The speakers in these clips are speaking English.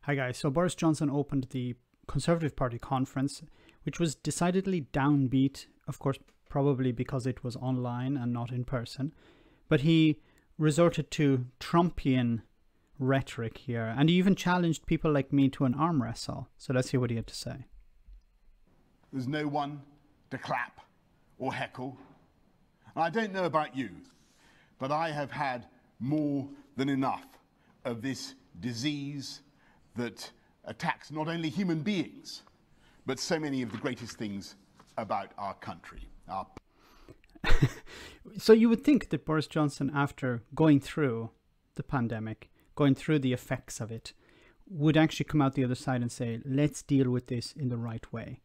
Hi guys, so Boris Johnson opened the Conservative Party conference, which was decidedly downbeat, of course, probably because it was online and not in person. But he resorted to Trumpian rhetoric here, and he even challenged people like me to an arm wrestle. So let's hear what he had to say. There's no one to clap or heckle. And I don't know about you, but I have had more than enough of this disease that attacks not only human beings, but so many of the greatest things about our country. So you would think that Boris Johnson, after going through the pandemic, going through the effects of it, would actually come out the other side and say, let's deal with this in the right way.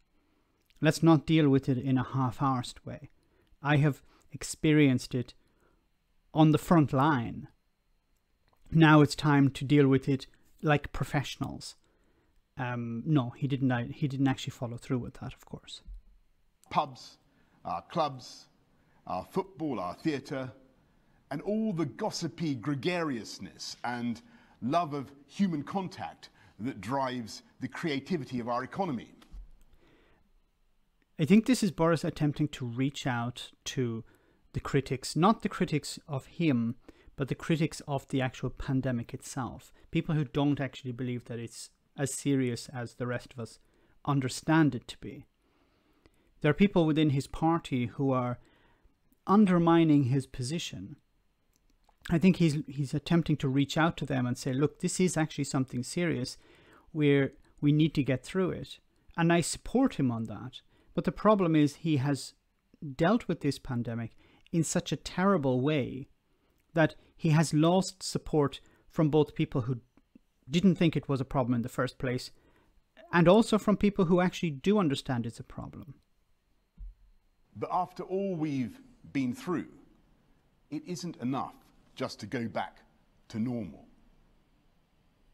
Let's not deal with it in a half-arsed way. I have experienced it on the front line. Now it's time to deal with it like professionals. No, he didn't actually follow through with that, of course. Pubs, our clubs, our football, our theatre, and all the gossipy gregariousness and love of human contact that drives the creativity of our economy. I think this is Boris attempting to reach out to the critics, not the critics of him, but the critics of the actual pandemic itself. People who don't actually believe that it's as serious as the rest of us understand it to be. There are people within his party who are undermining his position. I think he's attempting to reach out to them and say, look, this is actually something serious where we need to get through it. And I support him on that. But the problem is he has dealt with this pandemic in such a terrible way that he has lost support from both people who didn't think it was a problem in the first place and also from people who actually do understand it's a problem. But after all we've been through, it isn't enough just to go back to normal.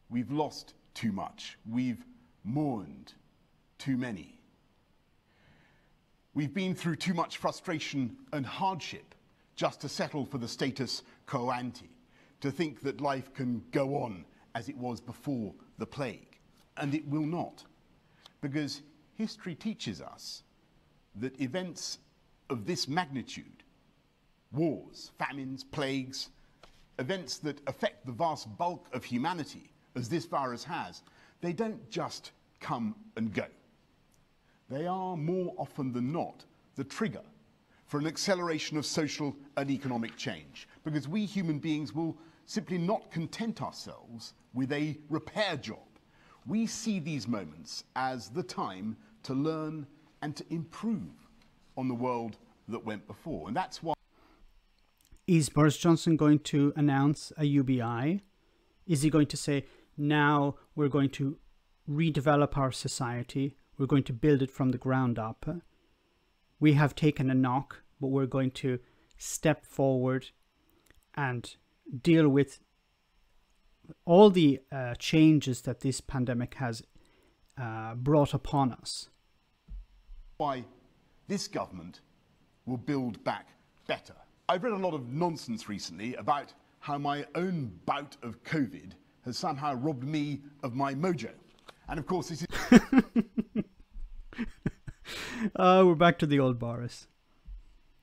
We've lost too much. We've mourned too many. We've been through too much frustration and hardship just to settle for the status quo ante, to think that life can go on as it was before the plague. And it will not, because history teaches us that events of this magnitude, wars, famines, plagues, events that affect the vast bulk of humanity, as this virus has, they don't just come and go. They are more often than not the trigger for an acceleration of social and economic change, because we human beings will simply not content ourselves with a repair job. We see these moments as the time to learn and to improve on the world that went before. And that's why... Is Boris Johnson going to announce a UBI? Is he going to say, now we're going to redevelop our society, we're going to build it from the ground up? We have taken a knock, but we're going to step forward and deal with all the changes that this pandemic has brought upon us. Why this government will build back better. I've read a lot of nonsense recently about how my own bout of COVID has somehow robbed me of my mojo. And of course this is... We're back to the old Boris.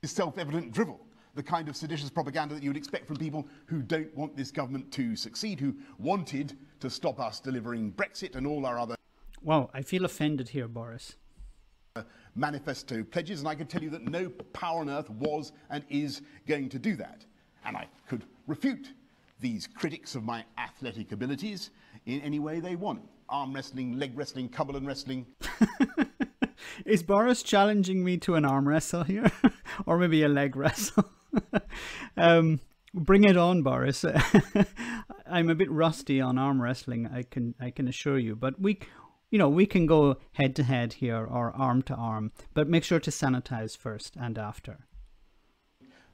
Self-evident drivel, the kind of seditious propaganda that you would expect from people who don't want this government to succeed, who wanted to stop us delivering Brexit and all our other... Wow, I feel offended here, Boris. ...manifesto pledges, and I can tell you that no power on earth was and is going to do that. And I could refute these critics of my athletic abilities in any way they want. Arm wrestling, leg wrestling, Cumberland wrestling... Is Boris challenging me to an arm wrestle here? Or maybe a leg wrestle? Bring it on, Boris. I'm a bit rusty on arm wrestling, I can assure you. But we can go head to head here or arm to arm. But make sure to sanitize first and after.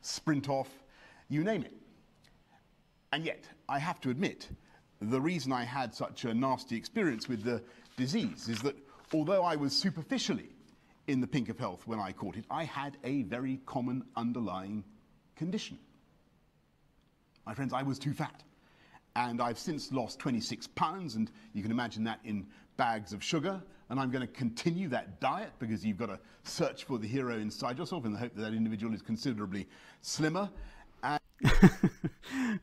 Sprint off, you name it. And yet, I have to admit, the reason I had such a nasty experience with the disease is that although I was superficially in the pink of health when I caught it, I had a very common underlying condition. My friends, I was too fat. And I've since lost 26 pounds, and you can imagine that in bags of sugar. And I'm going to continue that diet, because you've got to search for the hero inside yourself in the hope that that individual is considerably slimmer.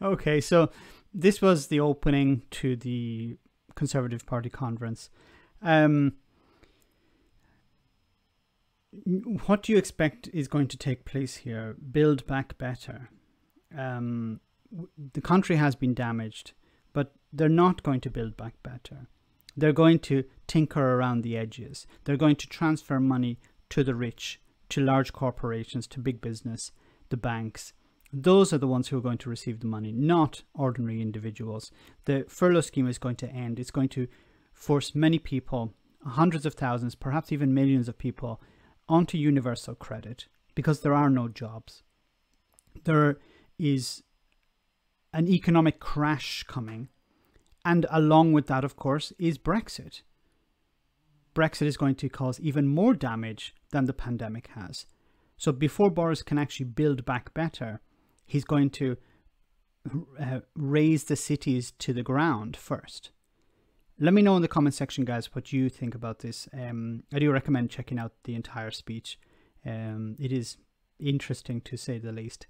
Okay, so this was the opening to the Conservative Party conference. What do you expect is going to take place here? Build back better. The country has been damaged, but they're not going to build back better. They're going to tinker around the edges. They're going to transfer money to the rich, to large corporations, to big business, the banks. Those are the ones who are going to receive the money, not ordinary individuals. The furlough scheme is going to end. It's going to force many people, hundreds of thousands, perhaps even millions of people, onto universal credit, because there are no jobs. There is an economic crash coming, and along with that, of course, is Brexit. Brexit is going to cause even more damage than the pandemic has. So before Boris can actually build back better, he's going to raise the cities to the ground first. Let me know in the comment section, guys, what you think about this. I do recommend checking out the entire speech. It is interesting, to say the least.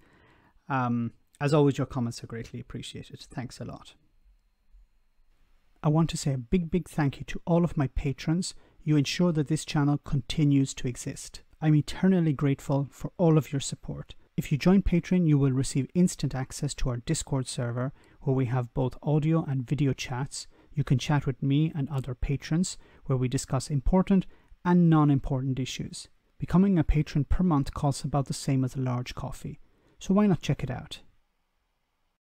As always, your comments are greatly appreciated. Thanks a lot. I want to say a big thank you to all of my patrons. You ensure that this channel continues to exist. I'm eternally grateful for all of your support. If you join Patreon, you will receive instant access to our Discord server, where we have both audio and video chats. You can chat with me and other patrons, where we discuss important and non-important issues. Becoming a patron per month costs about the same as a large coffee, so why not check it out?